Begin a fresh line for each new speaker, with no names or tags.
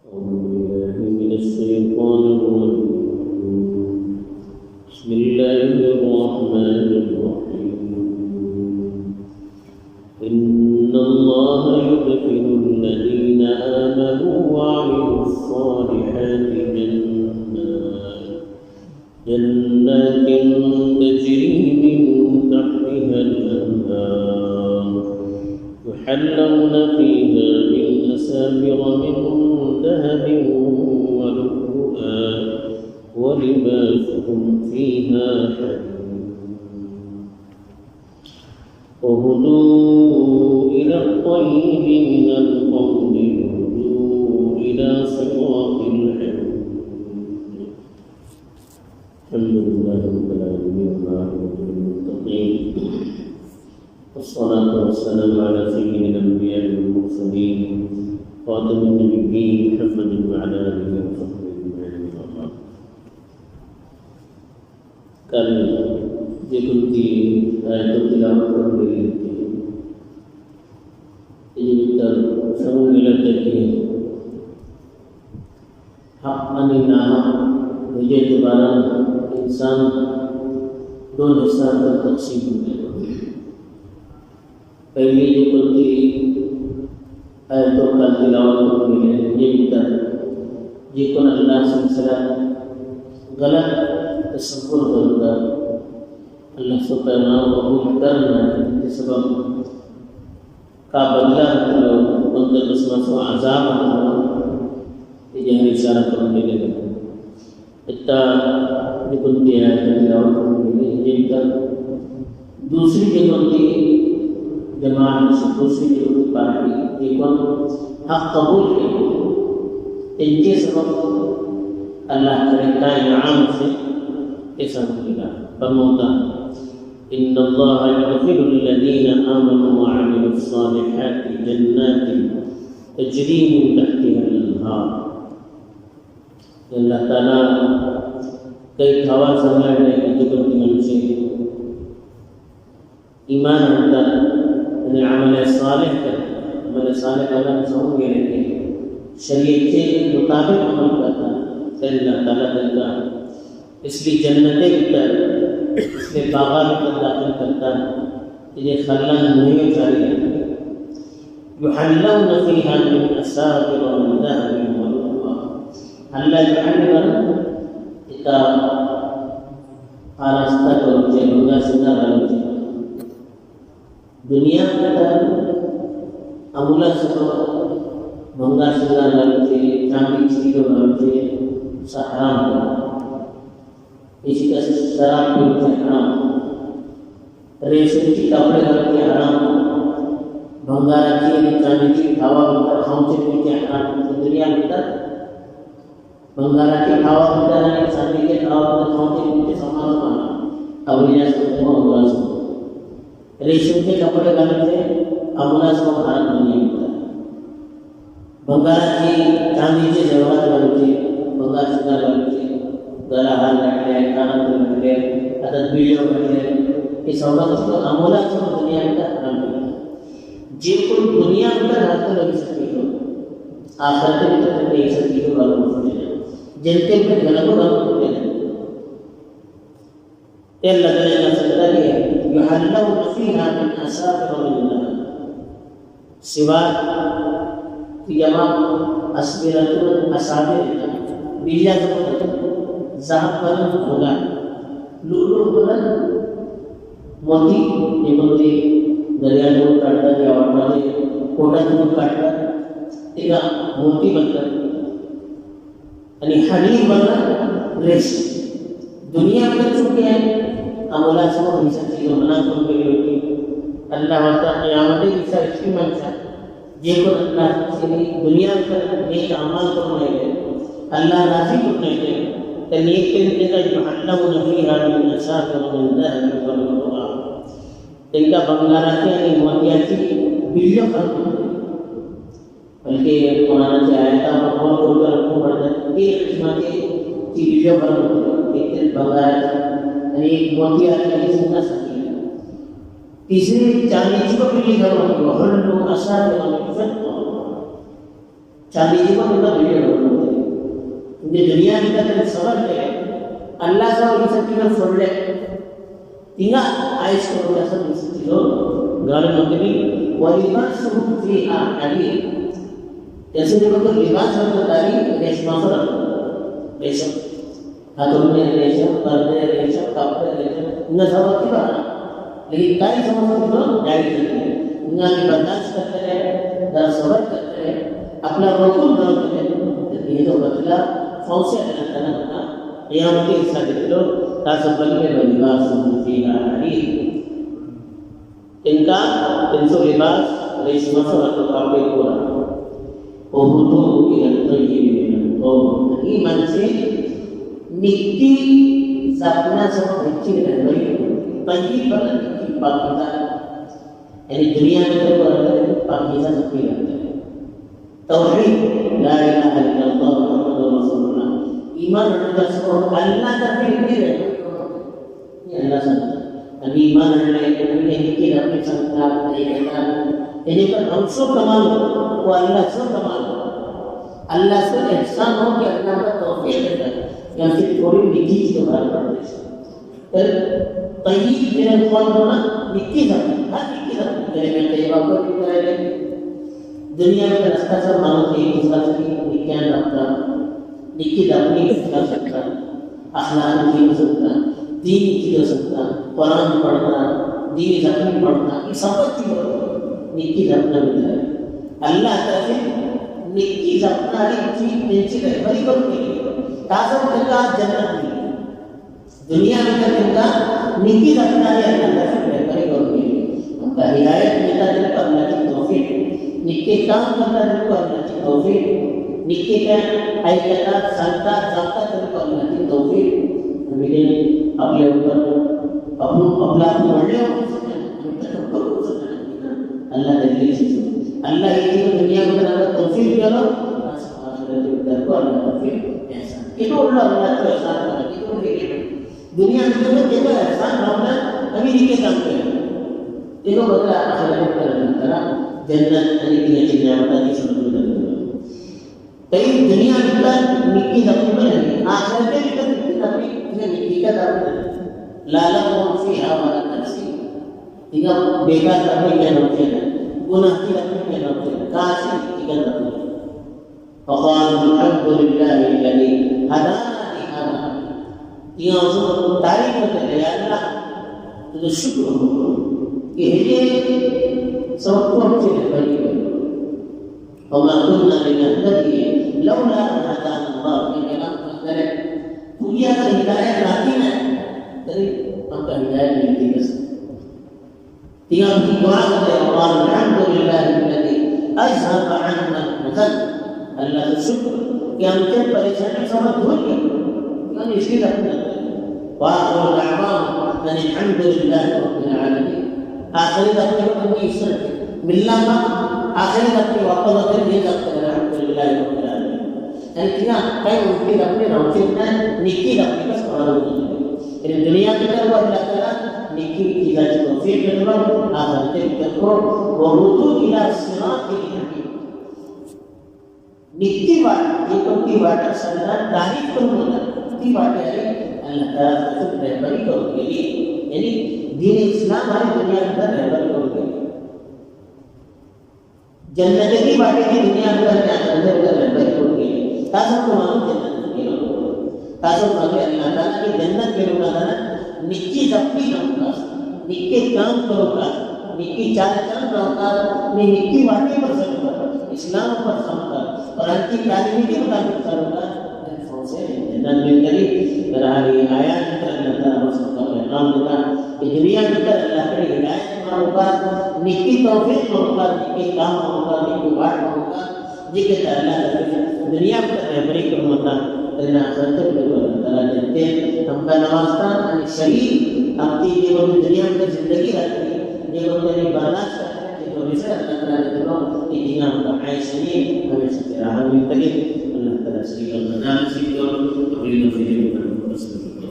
أعوذ بالله من الشيطان الرجيم. بسم الله الرحمن الرحيم. إن الله يدخل الذين آمنوا وعملوا الصالحات جنات تجري من تحتها الأنهار يحلون فيها من أساور من ذهب ولؤلؤا ولباسهم فيها حرير وهدوا إلى الطيب من القول وهدوا إلى صراط الحميد. الحمد لله رب العالمين والعاقبة للمتقين والصلاة والسلام على سيد الأنبياء والمرسلين خاتم النبيين محمد وعلى آله وصحبه أجمعين. कल जिक्र की आयतों तिलावत कर रही थी। ये तर समूह मिलते कि हक आणि नाहक मुझे दोबारा इंसान दो हिस्सा पर तकसीम हुए। पहली जिक्र की आयतों का तिलावत कर रही है। ये तर जिक्र अल्लाह सिलसिला गलत तस्वुर होता अल्लाह सुब्हानहू कबूल करना के सबब का बदला उनके किस्मत को अजाब ये इशारा करने लगे। इतना निकुल दिया है ये दूसरी जगह जमात से दूसरी जगह पार्टी हक कबूल के इनके सबब अल्लाह करेगा इनाम से ऐसा मिलेगा। फरमाता इन्नल्लाह युदखिलुल लज़ीना आमनू व अमिलुस सालिहाति जन्नातिन तजरी मिन तहतिहा अल-अन्हार। अल्लाह ताला कई हवा संभालने की जिक्र की मनुष्य ईमान होता यानी अमल सालिह कर अमल सालिह अल्लाह समझ गए कि शरीयत के मुताबिक अमल करता है अल्लाह ताला देता इसलिए जन्नतें भीतर इसलिए बाबा भीतर दाखिल करता है। ये खल्लन नहीं जारी है युहल्लौन फीहा मिन असाविर मिन ज़हबिन व लुअलुआ। अल्लाह युहल्लौन इता आरास्ता करुचे बंगा सिंगा करुचे दुनिया भीतर अमूला सब बंगा सिंगा करुचे चांदी चीज़ करुचे हराम है। इसी तरह शराब पीते हराम, रेशम के कपड़े करते हराम, भंगारा की चांदी की खावा भीतर खाऊचे पीते हराम। तो दुनिया भीतर भंगारा की खावा भीतर है चांदी के खावा भीतर खाऊचे पीते समान समान अब ये सब होगा। रेशम के कपड़े करते अमूला सब हराम दुनिया भीतर भंगारा की चांदी के जवाहर करते भंगार सिंगार करते गला हाल रखले कानन रखले अदत वीडियो रखले ये सब तो अमूला सब दुनिया में हराम है। जे कोई दुनिया में हाथ लग सकती हो आखिरत में तो नहीं सकती हो वालों को जिनके पे गलत होते हैं ये लगने का सकता है युहल्लौन फीहा मिन असाविर मिन ज़हब सिवा यमा अस्बिरतुन असाविर बिलिया ज़हब पर होगा लुलु पर मोती ये मोती दरिया दूर काटता है और वाले कोटा दूर काटता तेरा मोती बनकर यानी हरीर बनकर रेश दुनिया में चुके हैं अमूला सब हिस्सा चीज़ों बना कर के लिए अल्लाह वाला क़यामत की सारी कीमत है ये को अल्लाह से दुनिया में नेक अमल करने के अल्लाह राज़ी करने के तनीक के इनका युहल्लौन फीहा मिन असाविर मिन ज़हबिन व लुअलुआ इनका बंगारा के यानी मोतिया की बिलियों पर बल्कि कुरान से आया था बहुत ऊपर रखो पड़ता है एक किस्म के बिलियों पर एक बंगारा यानी मोतिया की जिंदा सकी तीसरी चांदी को बिल्ली करो हल्लु असाविर मिन ज़हब चांदी जी को मतलब वीडियो होते ini dunia kita kan sabar ke Allah saw ini kita folle tinga ais ko rasa mesti lo gaal mangni walibasuhum fiha alim जैसे देखो तो लिबास हम बताई रेशम पर रेशम हाथों में रेशम पर्दे रेशम कपड़े रेशम न सब की बात लेकिन कई समझ तो गाइड करते हैं उनका भी बर्दाश्त करते रहे दर सबर करते रहे अपना रोकून करते रहे ये तो बदला फौसे करना ना यहाँ के हिस्सा देते लो तासबल में लिबास मुफीना अली इनका इनको लिबास रेशम पर कपड़े को Ohudu yang terjadi, ini manusia nikti sapna seperti dan baik, bagi pada nikti pakitan. Ini dunia itu berada pakitan seperti itu. Tauhid, la ilaha illallah Muhammadur Rasulullah. Iman adalah sesuatu Allah terpilih. Ini Allah sahaja. Iman adalah ini kita bersangka dengan ini kan unsur kamal, Allah unsur kamal. Allah से एहसान हो कि अल्लाह का तौफीक देता है या फिर थोड़ी निकी की बात करते हैं फिर तय्यब मेरे कौन होना निकी सब हर निकी सब मेरे में तय्यब को भी करेंगे दुनिया में रास्ता सब मानो कि दूसरा से निकियां रखता निकी अपनी कर सकता अखलाक की हो सकता दीन की हो सकता कुरान पढ़ना दीन अपनी पढ़ना ये सब चीज निकी अपना मिलता है अल्लाह ताला निकी अपना चीज बेची है बड़ी बड़ी ताज़ा का जन्नत में दुनिया में का निकी अपना है अल्लाह से बड़ी बड़ी उनका हिदायत मिलता है तो अल्लाह की तौफीक निकी काम करता है तो अल्लाह की तौफीक निकी का आयता संता जाता है तो अल्लाह की तौफीक हमें अपने ऊपर अपना बढ़ने अल्लाह दलील से अल्लाह ये दुनिया को बनाना तौफीक करो आखिरत में को अल्लाह तौफीक ऐसा itu Allah mengatur sana itu begini dunia itu kita ऐसा हमने अभी दिखे काम किया itu बदला आखिरत में करना जन्नत अली की चीजें बताती शुरू कर दो कई दुनिया में निकी दबी बने आखिरत में निकी दबी निकी का दबी लाला कौन सी हवा नफसी इनका बेकार दबी क्या होते हैं गुनाह की दबी क्या होते हैं काशी की दबी فقال الحمد لله الذي هدانا لهذا ये उसको तारीफ करते हैं अल्लाह तो शुक्र हो कि ये सबको अच्छे बनी है وما كنا لنهتدي لولا أن هدانا الله إن لم تهتدي पूरी अगर हिदायत आती है तभी आपका हिदायत मिलती है तीन की दुआ करते हैं और अल्हम्दुलिल्लाह الذي أذهب عنا الحزن अल्लाह का शुक्र कि हम क्या परेशानी सब धुल गए यानी इसकी रखना वाह दावाम अल्हम्दुलिल्लाह रब्बिल आलमीन आखिरी अपने को कभी ईश्वर मिलना ना आखिरी अपने वापस आकर नहीं सकते अल्हम्दुलिल्लाह रब्बिल आलमीन यानी क्या कई उनकी अपने रौनक में निकी अपने का सवाल होता है इन दुनिया की तरफ अल्लाह ताला निकी की जाती तौफीक दे दो आखिरत के को वो रुजू इला सिरात के लिए निकी बात ये तो की बात सरदार तारीफ को बोला की बात है अल्लाह ताला से रहबरी करोगे यानी दीन इस्लाम हमारी दुनिया के अंदर रहबरी करोगे जन्नत की बातें की दुनिया के अंदर रहबरी करोगे तासो को मानो जन्नत के लोग तासो मानो अल्लाह ताला की जन्नत के लोग ना निकी अपनी करूंगा निकी काम करूंगा निकी चाल चलन करूंगा मैं निकी बातें कर सकूंगा इस्लाम पर समझा और अंतिम तालीम के मुताबिक करूंगा फौसे जन्नत में करी बरारी आयत अल्लाह ताला उसका पैगाम देता कि दुनिया के अंदर अल्लाह की हिदायत मांगूंगा निकी तौफीक मांगूंगा निकी काम मांगूंगा निकी बात मांगूंगा जिसके अल्लाह ताला दुनिया में रहबरी करूंगा तेरा आखिरत में अल्लाह ताला देते हमका नवाज़ता यानी शरीर अपनी जीवन में दुनिया में जिंदगी रहती जीवन में बर्दाश्त तो bisa Allah Taala tolong intinya bahaya sini kami segera ambil tadi Allah Taala segera menang segera beri video dan terus terus